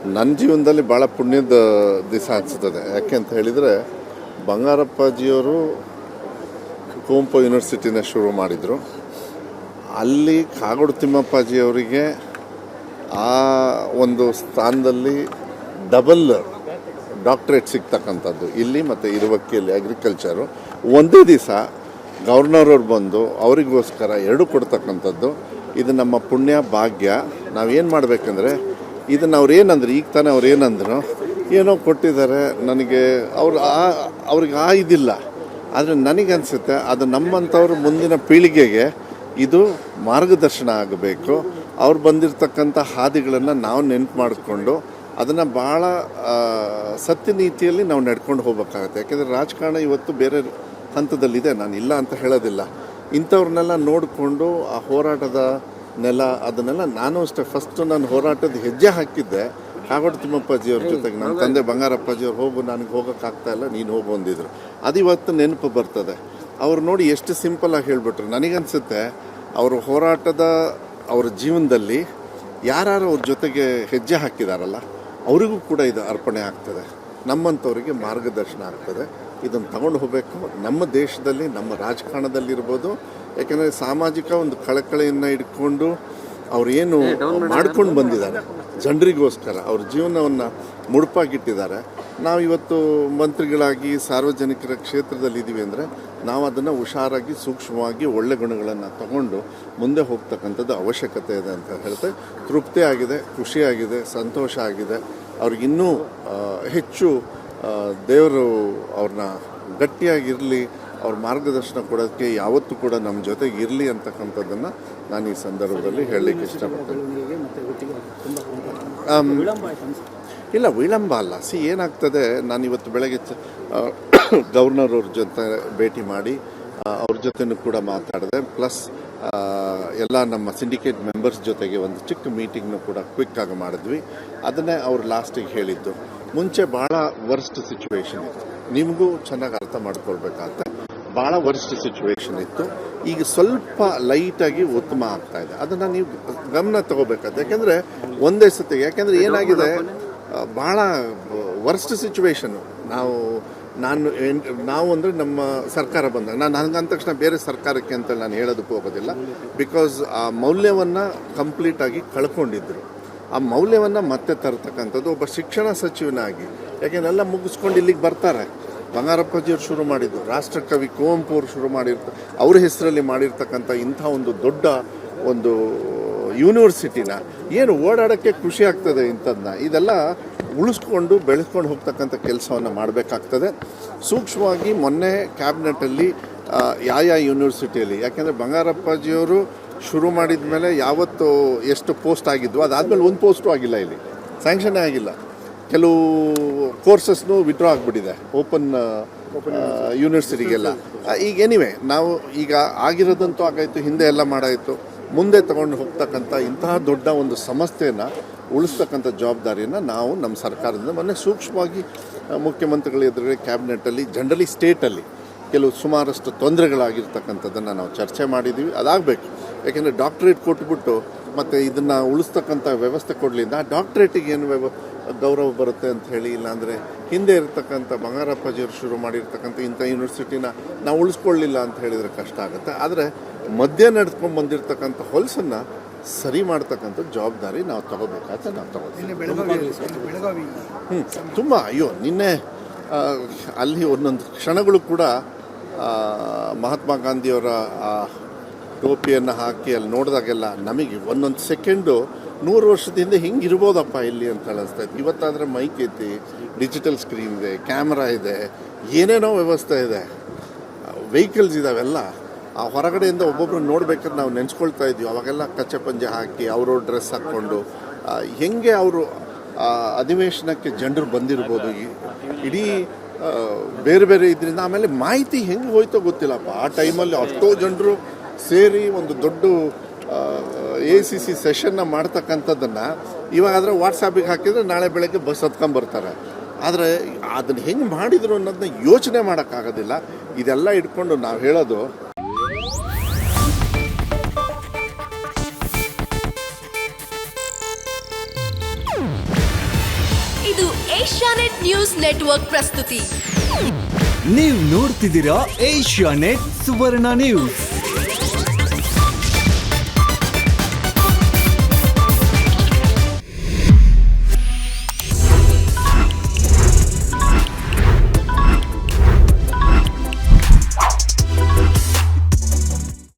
ನನ್ನ ಜೀವನದಲ್ಲಿ ಭಾಳ ಪುಣ್ಯದ ದಿವಸ ಅನಿಸ್ತದೆ. ಯಾಕೆ ಅಂತ ಹೇಳಿದರೆ, ಬಂಗಾರಪ್ಪಾಜಿಯವರು ಕುವೆಂಪು ಯೂನಿವರ್ಸಿಟಿನ ಶುರು ಮಾಡಿದರು. ಅಲ್ಲಿ ಕಾಗೋಡು ತಿಮ್ಮಪ್ಪಾಜಿಯವರಿಗೆ ಆ ಒಂದು ಸ್ಥಾನದಲ್ಲಿ ಡಬಲ್ ಡಾಕ್ಟ್ರೇಟ್ ಸಿಗ್ತಕ್ಕಂಥದ್ದು ಇಲ್ಲಿ ಮತ್ತು ಇರುವಕ್ಕಿಯಲ್ಲಿ ಅಗ್ರಿಕಲ್ಚರು ಒಂದೇ ದಿವಸ ಗವರ್ನರವ್ರು ಬಂದು ಅವರಿಗೋಸ್ಕರ ಎರಡು ಕೊಡ್ತಕ್ಕಂಥದ್ದು. ಇದು ನಮ್ಮ ಪುಣ್ಯ ಭಾಗ್ಯ. ನಾವೇನು ಮಾಡಬೇಕಂದ್ರೆ ಇದನ್ನು ಅವ್ರು ಏನಂದ್ರೆ, ಈಗ ತಾನೇ ಅವ್ರು ಏನಂದ್ರು, ಏನೋ ಕೊಟ್ಟಿದ್ದಾರೆ ನನಗೆ, ಅವ್ರಿಗೆ ಇದಿಲ್ಲ. ಆದರೆ ನನಗನ್ಸುತ್ತೆ ಅದು ನಮ್ಮಂಥವ್ರು ಮುಂದಿನ ಪೀಳಿಗೆಗೆ ಇದು ಮಾರ್ಗದರ್ಶನ ಆಗಬೇಕು. ಅವ್ರು ಬಂದಿರತಕ್ಕಂಥ ಹಾದಿಗಳನ್ನು ನಾವು ನೆನಪು ಮಾಡಿಕೊಂಡು ಅದನ್ನು ಭಾಳ ಸತ್ಯನೀತಿಯಲ್ಲಿ ನಾವು ನಡ್ಕೊಂಡು ಹೋಗ್ಬೇಕಾಗತ್ತೆ. ಯಾಕೆಂದರೆ ರಾಜಕಾರಣ ಇವತ್ತು ಬೇರೆ ಹಂತದಲ್ಲಿದೆ, ನಾನು ಇಲ್ಲ ಅಂತ ಹೇಳೋದಿಲ್ಲ. ಇಂಥವ್ರನ್ನೆಲ್ಲ ನೋಡಿಕೊಂಡು ಆ ಹೋರಾಟದ ನೆಲ ಅದನ್ನೆಲ್ಲ ನಾನು ಅಷ್ಟೇ ಫಸ್ಟು ನಾನು ಹೋರಾಟದ ಹೆಜ್ಜೆ ಹಾಕಿದ್ದೆ ಕಾಗೋಡು ತಿಮ್ಮಪ್ಪಾಜಿಯವ್ರ ಜೊತೆಗೆ. ನನ್ನ ತಂದೆ ಬಂಗಾರಪ್ಪಾಜಿಯವ್ರು ಹೋಗು, ನನಗೆ ಹೋಗೋಕ್ಕಾಗ್ತಾಯಿಲ್ಲ, ನೀನು ಹೋಗು ಅಂದಿದ್ರು. ಅದು ಇವತ್ತು ನೆನಪು ಬರ್ತದೆ. ಅವ್ರು ನೋಡಿ ಎಷ್ಟು ಸಿಂಪಲಾಗಿ ಹೇಳಿಬಿಟ್ರು. ನನಗನ್ಸುತ್ತೆ ಅವರು ಹೋರಾಟದ ಅವ್ರ ಜೀವನದಲ್ಲಿ ಯಾರು ಅವ್ರ ಜೊತೆಗೆ ಹೆಜ್ಜೆ ಹಾಕಿದಾರಲ್ಲ ಅವರಿಗೂ ಕೂಡ ಇದು ಅರ್ಪಣೆ ಆಗ್ತದೆ, ನಮ್ಮಂಥವ್ರಿಗೆ ಮಾರ್ಗದರ್ಶನ ಆಗ್ತದೆ. ಇದನ್ನು ತಗೊಂಡು ಹೋಗಬೇಕು ನಮ್ಮ ದೇಶದಲ್ಲಿ, ನಮ್ಮ ರಾಜಕಾರಣದಲ್ಲಿರ್ಬೋದು. ಯಾಕೆಂದರೆ ಸಾಮಾಜಿಕ ಒಂದು ಕಳಕಳಿಯನ್ನು ಇಟ್ಕೊಂಡು ಅವ್ರು ಏನು ಮಾಡ್ಕೊಂಡು ಬಂದಿದ್ದಾರೆ ಜನರಿಗೋಸ್ಕರ, ಅವ್ರ ಜೀವನವನ್ನು ಮುಡುಪಾಗಿಟ್ಟಿದ್ದಾರೆ. ನಾವು ಇವತ್ತು ಮಂತ್ರಿಗಳಾಗಿ ಸಾರ್ವಜನಿಕರ ಕ್ಷೇತ್ರದಲ್ಲಿ ಇದ್ದೀವಿ ಅಂದರೆ ನಾವು ಅದನ್ನು ಹುಷಾರಾಗಿ ಸೂಕ್ಷ್ಮವಾಗಿ ಒಳ್ಳೆ ಗುಣಗಳನ್ನು ತಗೊಂಡು ಮುಂದೆ ಹೋಗ್ತಕ್ಕಂಥದ್ದು ಅವಶ್ಯಕತೆ ಇದೆ ಅಂತ ಹೇಳ್ತೆ. ತೃಪ್ತಿ ಆಗಿದೆ, ಖುಷಿಯಾಗಿದೆ, ಸಂತೋಷ ಆಗಿದೆ. ಅವ್ರಿಗಿನ್ನೂ ಹೆಚ್ಚು ದೇವರು ಅವ್ರನ್ನ ಗಟ್ಟಿಯಾಗಿರಲಿ, ಅವ್ರ ಮಾರ್ಗದರ್ಶನ ಕೊಡೋದಕ್ಕೆ ಯಾವತ್ತೂ ಕೂಡ ನಮ್ಮ ಜೊತೆಗೆ ಇರಲಿ ಅಂತಕ್ಕಂಥದ್ದನ್ನು ನಾನು ಈ ಸಂದರ್ಭದಲ್ಲಿ ಹೇಳಲಿಕ್ಕೆ ಇಷ್ಟಪಡ್ತೇನೆ. ಇಲ್ಲ, ವಿಳಂಬ ಅಲ್ಲ. ಏನಾಗ್ತದೆ, ನಾನು ಇವತ್ತು ಬೆಳಗ್ಗೆ ಗವರ್ನರ್ ಅವ್ರ ಜೊತೆ ಭೇಟಿ ಮಾಡಿ ಅವ್ರ ಜೊತೆನೂ ಕೂಡ ಮಾತಾಡಿದೆ. ಪ್ಲಸ್ ಎಲ್ಲ ನಮ್ಮ ಸಿಂಡಿಕೇಟ್ ಮೆಂಬರ್ಸ್ ಜೊತೆಗೆ ಒಂದು ಚಿಕ್ಕ ಮೀಟಿಂಗ್ನು ಕೂಡ ಕ್ವಿಕ್ಕಾಗಿ ಮಾಡಿದ್ವಿ. ಅದನ್ನೇ ಅವ್ರು ಲಾಸ್ಟಿಗೆ ಹೇಳಿದ್ದು. ಮುಂಚೆ ಭಾಳ ವರ್ಸ್ಟ್ ಸಿಚುವೇಶನ್ ಇತ್ತು, ನಿಮಗೂ ಚೆನ್ನಾಗಿ ಅರ್ಥ ಮಾಡ್ಕೊಳ್ಬೇಕಾಗತ್ತೆ. ಭಾಳ ವರ್ಸ್ಟ್ ಸಿಚುವೇಶನ್ ಇತ್ತು. ಈಗ ಸ್ವಲ್ಪ ಲೈಟಾಗಿ ಉತ್ತಮ ಆಗ್ತಾಯಿದೆ. ಅದನ್ನು ನೀವು ಗಮನ ತಗೋಬೇಕಾಗುತ್ತೆ. ಯಾಕೆಂದರೆ ಒಂದೇ ಸತಿ, ಯಾಕೆಂದರೆ ಏನಾಗಿದೆ, ಭಾಳ ವರ್ಸ್ಟ್ ಸಿಚುವೇಶನ್ನು ನಾವು ಅಂದರೆ ನಮ್ಮ ಸರ್ಕಾರ ಬಂದಾಗ, ನಾನು ಹಂಗಂದ ತಕ್ಷಣ ಬೇರೆ ಸರ್ಕಾರಕ್ಕೆ ಅಂತ ನಾನು ಹೇಳೋದಕ್ಕೂ ಹೋಗೋದಿಲ್ಲ. ಬಿಕಾಸ್ ಆ ಮೌಲ್ಯವನ್ನು ಕಂಪ್ಲೀಟಾಗಿ ಕಳ್ಕೊಂಡಿದ್ರು. ಆ ಮೌಲ್ಯವನ್ನು ಮತ್ತೆ ತರ್ತಕ್ಕಂಥದ್ದು ಒಬ್ಬ ಶಿಕ್ಷಣ ಸಚಿವನಾಗಿ, ಯಾಕೆಂದೆಲ್ಲ ಮುಗಿಸ್ಕೊಂಡು ಇಲ್ಲಿಗೆ ಬರ್ತಾರೆ. ಬಂಗಾರಪ್ಪಾಜಿಯವ್ರು ಶುರು ಮಾಡಿದ್ದು, ರಾಷ್ಟ್ರಕವಿ ಕುವೆಂಪು ಅವರು ಶುರು ಅವ್ರ ಹೆಸರಲ್ಲಿ ಮಾಡಿರ್ತಕ್ಕಂಥ ಇಂಥ ಒಂದು ದೊಡ್ಡ ಒಂದು ಯೂನಿವರ್ಸಿಟಿನ ಏನು ಓಡಾಡೋಕ್ಕೆ ಖುಷಿ ಆಗ್ತದೆ. ಇಂಥದ್ದನ್ನ ಇದೆಲ್ಲ ಉಳಿಸ್ಕೊಂಡು ಬೆಳೆಸ್ಕೊಂಡು ಹೋಗ್ತಕ್ಕಂಥ ಕೆಲಸವನ್ನು ಮಾಡಬೇಕಾಗ್ತದೆ. ಸೂಕ್ಷ್ಮವಾಗಿ ಮೊನ್ನೆ ಕ್ಯಾಬಿನೆಟಲ್ಲಿ ಯಾವ ಯೂನಿವರ್ಸಿಟಿಯಲ್ಲಿ, ಯಾಕೆಂದರೆ ಬಂಗಾರಪ್ಪಾಜಿಯವರು ಶುರು ಮಾಡಿದ ಮೇಲೆ ಯಾವತ್ತು ಎಷ್ಟು ಪೋಸ್ಟ್ ಆಗಿದ್ವು, ಅದಾದಮೇಲೆ ಒಂದು ಪೋಸ್ಟು ಆಗಿಲ್ಲ, ಇಲ್ಲಿ ಸ್ಯಾಂಕ್ಷನ್ನೇ ಆಗಿಲ್ಲ. ಕೆಲವು ಕೋರ್ಸಸ್ನು ವಿಡ್ರಾ ಆಗಿಬಿಟ್ಟಿದೆ ಓಪನ್ ಯೂನಿವರ್ಸಿಟಿಗೆಲ್ಲ. ಈಗ ಎನಿವೆ ನಾವು ಈಗ ಆಗಿರೋದಂತೂ ಆಗಾಯಿತು, ಹಿಂದೆ ಎಲ್ಲ ಮಾಡಾಯಿತು. ಮುಂದೆ ತಗೊಂಡು ಹೋಗ್ತಕ್ಕಂಥ ಇಂತಹ ದೊಡ್ಡ ಒಂದು ಸಂಸ್ಥೆಯನ್ನು ಉಳಿಸ್ತಕ್ಕಂಥ ಜವಾಬ್ದಾರಿಯನ್ನು ನಾವು ನಮ್ಮ ಸರ್ಕಾರದಿಂದ ಮೊನ್ನೆ ಸೂಕ್ಷ್ಮವಾಗಿ ಮುಖ್ಯಮಂತ್ರಿಗಳ ಎದುರುಗಡೆ ಕ್ಯಾಬಿನೆಟಲ್ಲಿ, ಜನರಲಿ ಸ್ಟೇಟಲ್ಲಿ ಕೆಲವು ಸುಮಾರಷ್ಟು ತೊಂದರೆಗಳಾಗಿರ್ತಕ್ಕಂಥದ್ದನ್ನು ನಾವು ಚರ್ಚೆ ಮಾಡಿದ್ದೀವಿ. ಅದಾಗಬೇಕು. ಯಾಕೆಂದರೆ ಡಾಕ್ಟ್ರೇಟ್ ಕೊಟ್ಬಿಟ್ಟು ಮತ್ತು ಇದನ್ನು ಉಳಿಸ್ತಕ್ಕಂಥ ವ್ಯವಸ್ಥೆ ಕೊಡಲಿಲ್ಲ. ಆ ಡಾಕ್ಟ್ರೇಟಿಗೆ ಏನು ಗೌರವ ಬರುತ್ತೆ ಅಂತ ಹೇಳಿ, ಇಲ್ಲಾಂದರೆ ಹಿಂದೆ ಇರತಕ್ಕಂಥ ಬಂಗಾರಪ್ಪಾಜಿಯವರು ಶುರು ಮಾಡಿರ್ತಕ್ಕಂಥ ಇಂಥ ಯೂನಿವರ್ಸಿಟಿನ ನಾವು ಉಳಿಸ್ಕೊಳ್ಳಿಲ್ಲ ಅಂತ ಹೇಳಿದರೆ ಕಷ್ಟ ಆಗುತ್ತೆ. ಆದರೆ ಮಧ್ಯೆ ನಡೆದುಕೊಂಡು ಬಂದಿರತಕ್ಕಂಥ ಹೊಲಸನ್ನು ಸರಿ ಮಾಡ್ತಕ್ಕಂಥ ಜವಾಬ್ದಾರಿ ನಾವು ತಗೋಬೇಕಾದ್ರೆ ನಾವು ತಗೋತೀವಿ. ತುಂಬ ನಿನ್ನೆ ಅಲ್ಲಿ ಒಂದೊಂದು ಕ್ಷಣಗಳು ಕೂಡ ಮಹಾತ್ಮ ಗಾಂಧಿಯವರ ಆ ಟೋಪಿಯನ್ನು ಹಾಕಿ ಅಲ್ಲಿ ನೋಡಿದಾಗೆಲ್ಲ ನಮಗೆ ಒಂದೊಂದು ಸೆಕೆಂಡು 100 ವರ್ಷದ ಹಿಂದೆ ಹಿಂಗೆ ಇರ್ಬೋದಪ್ಪ ಇಲ್ಲಿ ಅಂತ ಅನಿಸ್ತಾ ಇತ್ತು. ಇವತ್ತಾದರೆ ಮೈಕ್ ಐತಿ, ಡಿಜಿಟಲ್ ಸ್ಕ್ರೀನ್ ಇದೆ, ಕ್ಯಾಮ್ರಾ ಇದೆ, ಏನೇನೋ ವ್ಯವಸ್ಥೆ ಇದೆ, ವೆಹಿಕಲ್ಸ್ ಇದಾವೆಲ್ಲ. ಆ ಹೊರಗಡೆಯಿಂದ ಒಬ್ಬೊಬ್ರು ನೋಡ್ಬೇಕಾದ್ರೆ ನಾವು ನೆನೆಸ್ಕೊಳ್ತಾ ಇದ್ವಿ. ಅವಾಗೆಲ್ಲ ಕಚ್ಚೆ ಪಂಜೆ ಹಾಕಿ ಅವರು ಡ್ರೆಸ್ ಹಾಕ್ಕೊಂಡು ಹೆಂಗೆ ಅವರು ಅಧಿವೇಶನಕ್ಕೆ ಜನರು ಬಂದಿರ್ಬೋದು. ಇಡೀ ಬೇರೆ ಬೇರೆ ಇದರಿಂದ ಆಮೇಲೆ ಮಾಹಿತಿ ಹೆಂಗೆ ಹೋಯ್ತೋ ಗೊತ್ತಿಲ್ಲಪ್ಪ. ಆ ಟೈಮಲ್ಲಿ ಅಷ್ಟೋ ಜನರು ಸೇರಿ ಒಂದು ದೊಡ್ಡ ACC ಸೆಷನ್ನ ಮಾಡ್ತಕ್ಕಂಥದ್ದನ್ನು ಇವಾಗಾದರೆ ವಾಟ್ಸಾಪಿಗೆ ಹಾಕಿದರೆ ನಾಳೆ ಬೆಳಗ್ಗೆ ಬಸ್ ಹತ್ಕೊಂಬರ್ತಾರೆ. ಆದರೆ ಅದನ್ನು ಹೆಂಗೆ ಮಾಡಿದರು ಅನ್ನೋದನ್ನ ಯೋಚನೆ ಮಾಡೋಕ್ಕಾಗೋದಿಲ್ಲ. ಇದೆಲ್ಲ ಇಟ್ಕೊಂಡು ನಾವು ಹೇಳೋದು ಇದು ಏಷ್ಯಾನೆಟ್ ನ್ಯೂಸ್ ನೆಟ್ವರ್ಕ್ ಪ್ರಸ್ತುತಿ. ನೀವು ನೋಡ್ತಿದ್ದೀರಾ ಏಷ್ಯಾನೆಟ್ ಸುವರ್ಣ ನ್ಯೂಸ್.